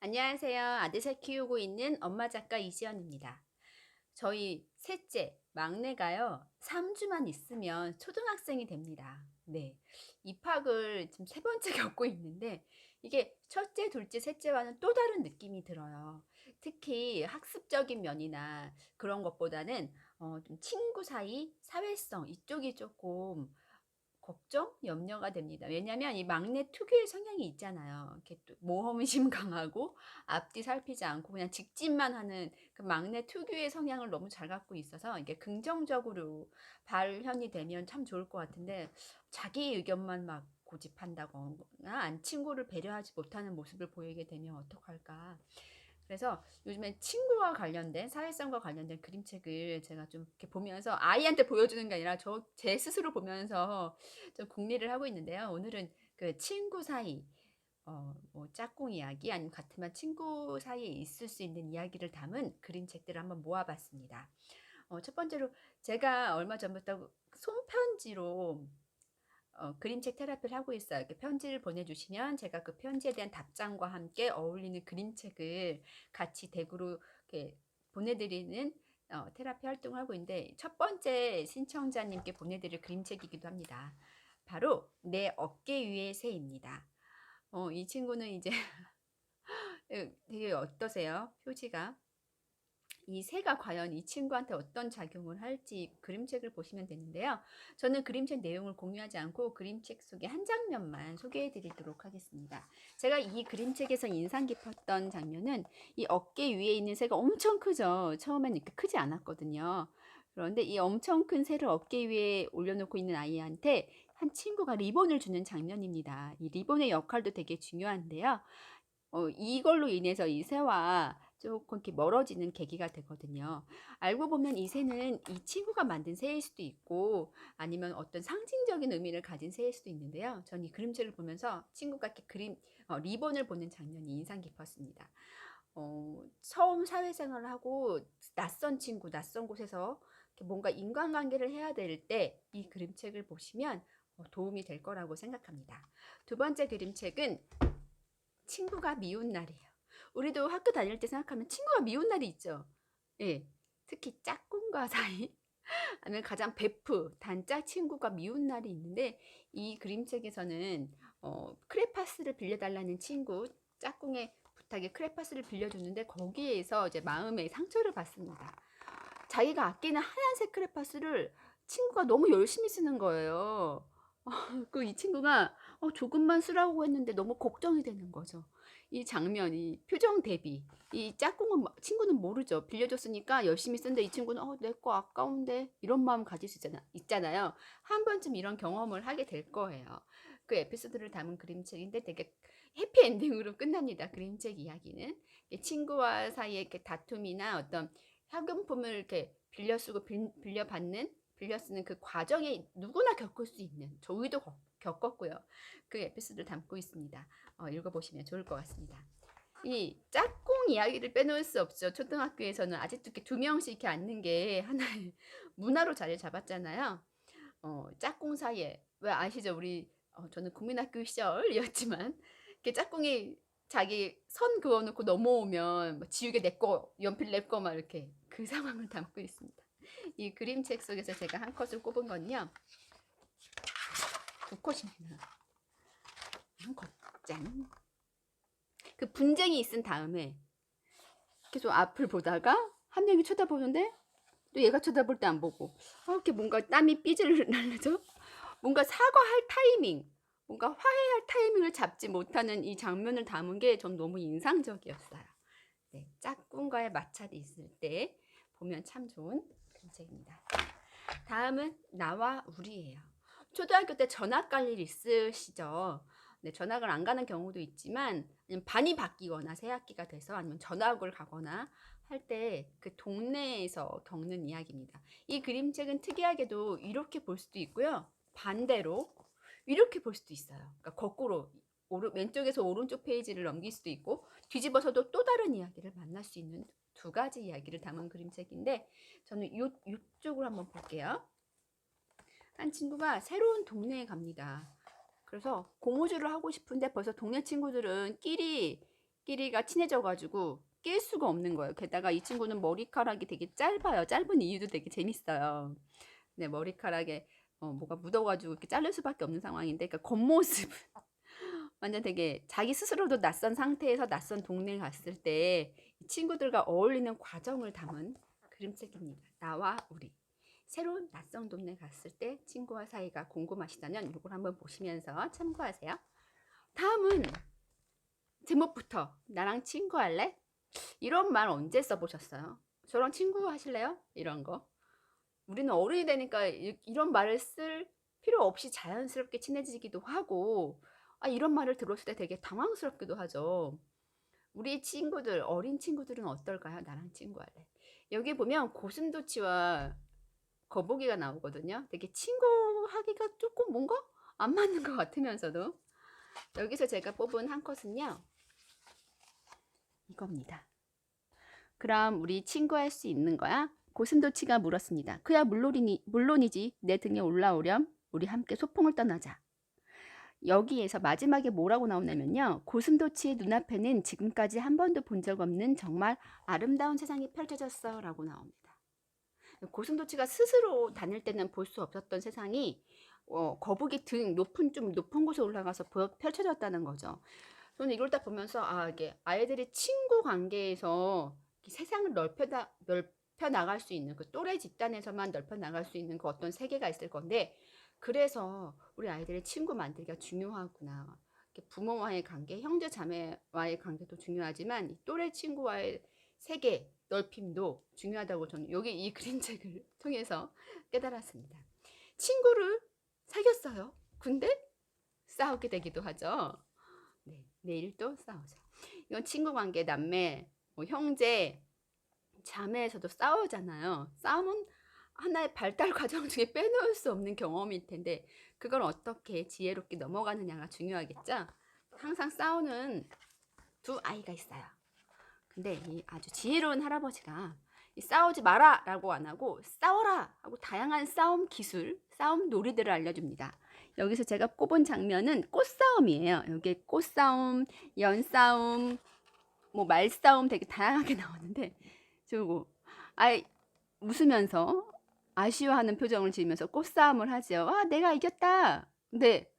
안녕하세요. 아들셋 키우고 있는 엄마 작가 이지연입니다. 저희 셋째, 막내가요, 3주만 있으면 초등학생이 됩니다. 네. 입학을 지금 세 번째 겪고 있는데, 이게 첫째, 둘째, 셋째와는 또 다른 느낌이 들어요. 특히 학습적인 면이나 그런 것보다는, 좀 친구 사이, 사회성, 이쪽이 조금 걱정, 염려가 됩니다. 왜냐면 이 막내 특유의 성향이 있잖아요. 이렇게 또 모험심 강하고 앞뒤 살피지 않고 그냥 직진만 하는 그 막내 특유의 성향을 너무 잘 갖고 있어서 이게 긍정적으로 발현이 되면 참 좋을 것 같은데 자기 의견만 막 고집한다거나 친구를 배려하지 못하는 모습을 보이게 되면 어떡할까. 그래서 요즘에 친구와 관련된 사회성과 관련된 그림책을 제가 좀 이렇게 보면서 아이한테 보여주는 게 아니라 제 스스로 보면서 좀 궁리를 하고 있는데요. 오늘은 그 친구 사이 뭐 짝꿍 이야기 아니면 같은 반 친구 사이에 있을 수 있는 이야기를 담은 그림책들을 한번 모아봤습니다. 첫 번째로 제가 얼마 전부터 손편지로 그림책 테라피를 하고 있어요. 이렇게 편지를 보내주시면 제가 그 편지에 대한 답장과 함께 어울리는 그림책을 같이 댁으로 이렇게 보내드리는 테라피 활동을 하고 있는데 첫 번째 신청자님께 보내드릴 그림책이기도 합니다. 바로 내 어깨 위의 새입니다. 이 친구는 이제 되게 어떠세요? 표지가. 이 새가 과연 이 친구한테 어떤 작용을 할지 그림책을 보시면 되는데요. 저는 그림책 내용을 공유하지 않고 그림책 속의 한 장면만 소개해 드리도록 하겠습니다. 제가 이 그림책에서 인상 깊었던 장면은 이 어깨 위에 있는 새가 엄청 크죠. 처음엔 이렇게 크지 않았거든요. 그런데 이 엄청 큰 새를 어깨 위에 올려놓고 있는 아이한테 한 친구가 리본을 주는 장면입니다. 이 리본의 역할도 되게 중요한데요. 이걸로 인해서 이 새와 조금 이렇게 멀어지는 계기가 되거든요. 알고 보면 이 새는 이 친구가 만든 새일 수도 있고 아니면 어떤 상징적인 의미를 가진 새일 수도 있는데요. 전 이 그림책을 보면서 친구가 이렇게 리본을 보는 장면이 인상 깊었습니다. 처음 사회생활을 하고 낯선 친구, 낯선 곳에서 이렇게 뭔가 인간관계를 해야 될 때 이 그림책을 보시면 도움이 될 거라고 생각합니다. 두 번째 그림책은 친구가 미운 날이에요. 우리도 학교 다닐 때 생각하면 친구가 미운 날이 있죠. 예. 특히 짝꿍과 사이 아니면 가장 베프, 단짝 친구가 미운 날이 있는데 이 그림책에서는 크레파스를 빌려달라는 친구, 짝꿍의 부탁에 크레파스를 빌려주는데 거기에서 이제 마음의 상처를 받습니다. 자기가 아끼는 하얀색 크레파스를 친구가 너무 열심히 쓰는 거예요. 그 이 친구가 조금만 쓰라고 했는데 너무 걱정이 되는 거죠. 이 장면이 표정 대비. 이 짝꿍은 친구는 모르죠. 빌려줬으니까 열심히 쓴데 이 친구는 내 거 아까운데 이런 마음 가질 수 있잖아요. 한 번쯤 이런 경험을 하게 될 거예요. 그 에피소드를 담은 그림책인데 되게 해피 엔딩으로 끝납니다. 그림책 이야기는 친구와 사이에 이렇게 다툼이나 어떤 학용품을 이렇게 빌려 쓰고 빌려 쓰는 그 과정에 누구나 겪을 수 있는 저희도 겪었고요. 그 에피소드를 담고 있습니다. 읽어보시면 좋을 것 같습니다. 이 짝꿍 이야기를 빼놓을 수 없죠. 초등학교에서는 아직도 이렇게 두 명씩 이렇게 앉는 게 하나의 문화로 자리 잡았잖아요. 짝꿍 사이에 왜 아시죠? 저는 국민학교 시절이었지만 이렇게 짝꿍이 자기 선 그어놓고 넘어오면 뭐 지우개 내 거, 연필 내 거 막 이렇게 그 상황을 담고 있습니다. 이 그림책 속에서 제가 한 컷을 꼽은 건요. 두 컷입니다. 한 컷. 짠. 그 분쟁이 있은 다음에 계속 앞을 보다가 한 명이 쳐다보는데 또 얘가 쳐다볼 때 안 보고 이렇게 뭔가 땀이 삐질 날르죠. 뭔가 사과할 타이밍, 뭔가 화해할 타이밍을 잡지 못하는 이 장면을 담은 게 전 너무 인상적이었어요. 네, 짝꿍과의 마찰이 있을 때 보면 참 좋은 그림책입니다. 다음은 나와 우리예요. 초등학교 때 전학 갈 일 있으시죠? 네, 전학을 안 가는 경우도 있지만 아니면 반이 바뀌거나 새 학기가 돼서 아니면 전학을 가거나 할 때 그 동네에서 겪는 이야기입니다. 이 그림책은 특이하게도 이렇게 볼 수도 있고요. 반대로 이렇게 볼 수도 있어요. 그러니까 거꾸로 왼쪽에서 오른쪽 페이지를 넘길 수도 있고 뒤집어서도 또 다른 이야기를 만날 수 있는 두 가지 이야기를 담은 그림책인데 저는 이쪽으로 한번 볼게요. 한 친구가 새로운 동네에 갑니다. 그래서 고무줄을 하고 싶은데 벌써 동네 친구들은 끼리 끼리가 친해져가지고 낄 수가 없는 거예요. 게다가 이 친구는 머리카락이 되게 짧아요. 짧은 이유도 되게 재밌어요. 네, 머리카락에 뭐가 묻어가지고 이렇게 자를 수밖에 없는 상황인데, 그러니까 겉모습 완전 되게 자기 스스로도 낯선 상태에서 낯선 동네에 갔을 때 이 친구들과 어울리는 과정을 담은 그림책입니다. 나와 우리. 새로운 낯선 동네 갔을 때 친구와 사이가 궁금하시다면 이걸 한번 보시면서 참고하세요. 다음은 제목부터 나랑 친구할래? 이런 말 언제 써보셨어요? 저랑 친구 하실래요? 이런 거. 우리는 어른이 되니까 이런 말을 쓸 필요 없이 자연스럽게 친해지기도 하고, 이런 말을 들었을 때 되게 당황스럽기도 하죠. 우리 친구들, 어린 친구들은 어떨까요? 나랑 친구할래. 여기 보면 고슴도치와 거북이가 나오거든요. 되게 친구하기가 조금 뭔가 안 맞는 것 같으면서도. 여기서 제가 뽑은 한 컷은요, 이겁니다. 그럼 우리 친구할 수 있는 거야? 고슴도치가 물었습니다. 그야 물론이지. 내 등에 올라오렴. 우리 함께 소풍을 떠나자. 여기에서 마지막에 뭐라고 나오냐면요. 고슴도치의 눈앞에는 지금까지 한 번도 본 적 없는 정말 아름다운 세상이 펼쳐졌어 라고 나옵니다. 고슴도치가 스스로 다닐 때는 볼 수 없었던 세상이 거북이 등 좀 높은 곳에 올라가서 펼쳐졌다는 거죠. 저는 이걸 딱 보면서 이게 아이들의 친구 관계에서 세상을 넓혀 나갈 수 있는 그 또래 집단에서만 넓혀 나갈 수 있는 그 어떤 세계가 있을 건데, 그래서 우리 아이들의 친구 만들기가 중요하구나. 부모와의 관계, 형제 자매와의 관계도 중요하지만 이 또래 친구와의 세계 넓힘도 중요하다고 저는 여기 이 그림책을 통해서 깨달았습니다. 친구를 사귀었어요. 근데 싸우게 되기도 하죠. 네, 내일 또 싸우죠. 이건 친구 관계, 남매, 형제, 자매에서도 싸우잖아요. 싸움은 하나의 발달 과정 중에 빼놓을 수 없는 경험일 텐데 그걸 어떻게 지혜롭게 넘어가느냐가 중요하겠죠. 항상 싸우는 두 아이가 있어요. 근데 이 아주 지혜로운 할아버지가 싸우지 마라 라고 안 하고 싸워라 하고 다양한 싸움 기술, 싸움 놀이들을 알려줍니다. 여기서 제가 꼽은 장면은 꽃싸움이에요. 여기 꽃싸움, 연싸움, 말싸움 되게 다양하게 나오는데 저거 웃으면서 아쉬워하는 표정을 지으면서 꽃싸움을 하죠. 내가 이겼다. 근데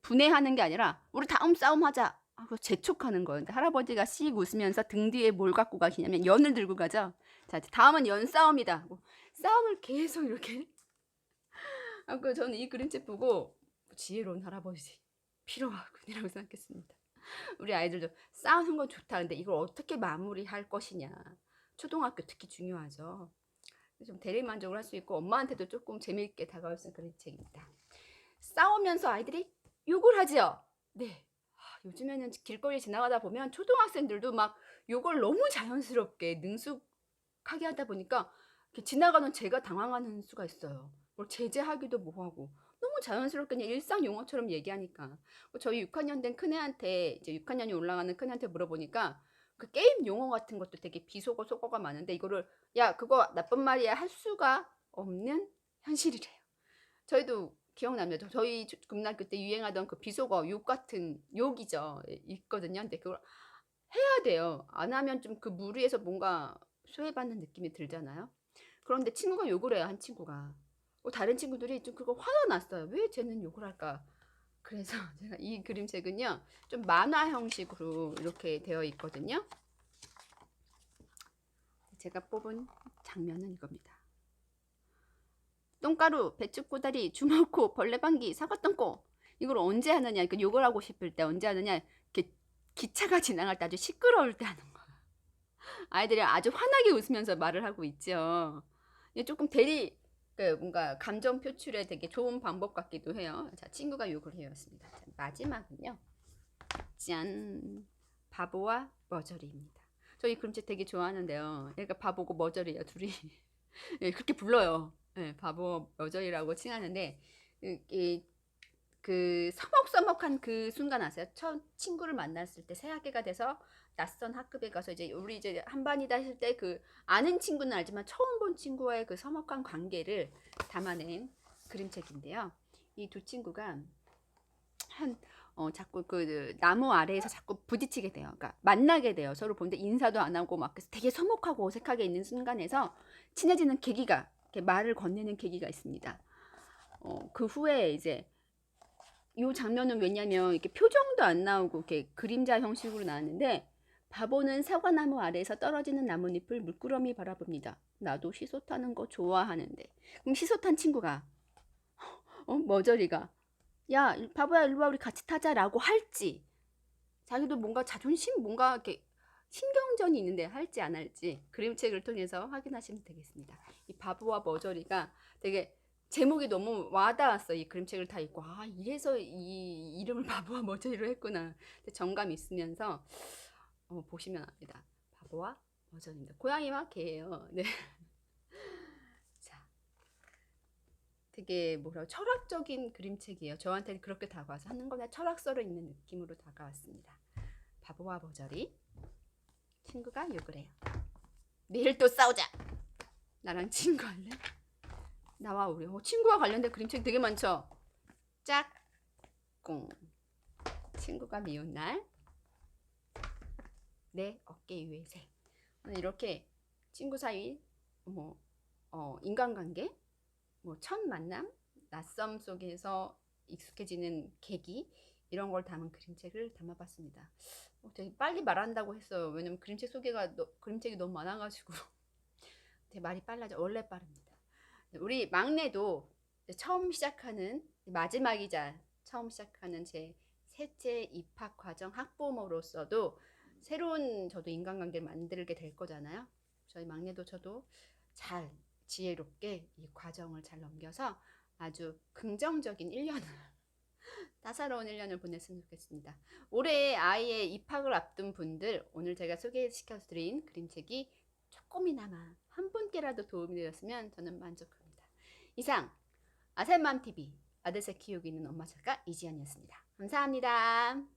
분해하는 게 아니라 우리 다음 싸움 하자 하고 재촉하는 거예요. 근데 할아버지가 씩 웃으면서 등 뒤에 뭘 갖고 가시냐면 연을 들고 가죠. 자, 다음은 연 싸움이다. 싸움을 계속 이렇게 하고 저는 이 그림책 보고 지혜로운 할아버지 필요하군이라고 생각했습니다. 우리 아이들도 싸우는 건 좋다. 근데 이걸 어떻게 마무리할 것이냐. 초등학교 특히 중요하죠. 좀 대리만족을 할 수 있고 엄마한테도 조금 재미있게 다가올 수 있는 그림책입니다. 싸우면서 아이들이 욕을 하죠. 네. 요즘에는 길거리 지나가다 보면 초등학생들도 막 욕을 너무 자연스럽게 능숙하게 하다 보니까 지나가는 제가 당황하는 수가 있어요. 뭘 제재하기도 뭐하고 너무 자연스럽게 그냥 일상 용어처럼 얘기하니까. 저희 6학년 된 큰애한테 이제 6학년이 올라가는 큰애한테 물어보니까 그 게임 용어 같은 것도 되게 비속어 속어가 많은데 이거를 야 그거 나쁜 말이야 할 수가 없는 현실이래요. 저희도 기억납니다. 저희 국민학교 때 유행하던 그 비속어 욕 같은 욕이죠. 있거든요. 근데 그걸 해야 돼요. 안 하면 좀 그 무리에서 뭔가 소외받는 느낌이 들잖아요. 그런데 친구가 욕을 해요. 한 친구가. 다른 친구들이 좀 그거 화가 났어요. 왜 쟤는 욕을 할까? 그래서 제가 이 그림책은요. 좀 만화 형식으로 이렇게 되어 있거든요. 제가 뽑은 장면은 이겁니다. 똥가루, 배추꼬다리, 주먹코, 벌레방귀, 사과똥꼬. 이걸 언제 하느냐? 그러니까 욕을 하고 싶을 때 언제 하느냐? 이렇게 기차가 지나갈 때 아주 시끄러울 때 하는 거야. 아이들이 아주 환하게 웃으면서 말을 하고 있죠. 이게 조금 뭔가 감정 표출에 되게 좋은 방법 같기도 해요. 자, 친구가 욕을 해왔습니다. 자, 마지막은요. 짠! 바보와 머저리입니다. 저 이 그림책 되게 좋아하는데요. 얘가 바보고 머저리야, 둘이. 네, 그렇게 불러요. 네, 바보 머저리라고 칭하는데 그 서먹서먹한 그 순간 아세요? 첫 친구를 만났을 때 새 학기가 돼서 낯선 학급에 가서 이제 우리 이제 한 반이다 했을 때 그 아는 친구는 알지만 처음 본 친구와의 그 서먹한 관계를 담아낸 그림책인데요. 이 두 친구가 한 자꾸 그 나무 아래에서 자꾸 부딪히게 돼요. 그러니까 만나게 돼요. 서로 보는데 인사도 안 하고 막 그래서 되게 서먹하고 어색하게 있는 순간에서 친해지는 계기가, 이렇게 말을 건네는 계기가 있습니다. 그 후에 이제 이 장면은 왜냐면 이렇게 표정도 안 나오고 이렇게 그림자 형식으로 나왔는데, 바보는 사과나무 아래에서 떨어지는 나뭇잎을 물끄러미 바라봅니다. 나도 시소 타는 거 좋아하는데. 그럼 시소 탄 친구가 머저리가 야 바보야 일로 와 우리 같이 타자라고 할지, 자기도 뭔가 자존심 뭔가 이렇게 신경전이 있는데 할지 안 할지 그림책을 통해서 확인하시면 되겠습니다. 이 바보와 머저리가 되게 제목이 너무 와닿았어요. 이 그림책을 다 읽고 아 이래서 이 이름을 바보와 머저리로 했구나. 정감이 있으면서 보시면 압니다. 바보와 머저리입니다. 고양이와 개예요. 네. 자, 되게 철학적인 그림책이에요. 저한테는 그렇게 다가와서 하는 거나 철학서를 읽는 느낌으로 다가왔습니다. 바보와 머저리. 친구가 욕을 해요. 내일 또 싸우자. 나랑 친구할래? 나와 우리. 친구와 관련된 그림책 되게 많죠. 짝꿍. 친구가 미운 날. 내 어깨 위의 새. 이렇게 친구 사이 인간관계, 첫 만남, 낯섦 속에서 익숙해지는 계기, 이런 걸 담은 그림책을 담아봤습니다. 되게 빨리 말한다고 했어요. 왜냐면 그림책이 너무 많아가지고 되게 말이 빨라져. 원래 빠릅니다. 우리 막내도 처음 시작하는 마지막이자 처음 시작하는 제 셋째 입학 과정 학부모로서도 새로운 저도 인간관계를 만들게 될 거잖아요. 저희 막내도 저도 잘 지혜롭게 이 과정을 잘 넘겨서 아주 긍정적인 1년을 따사로운 1년을 보냈으면 좋겠습니다. 올해 아이의 입학을 앞둔 분들, 오늘 제가 소개시켜드린 그림책이 조금이나마 한 분께라도 도움이 되었으면 저는 만족합니다. 이상 아셀맘TV 아들 새 키우기 있는 엄마 작가 이지연이었습니다. 감사합니다.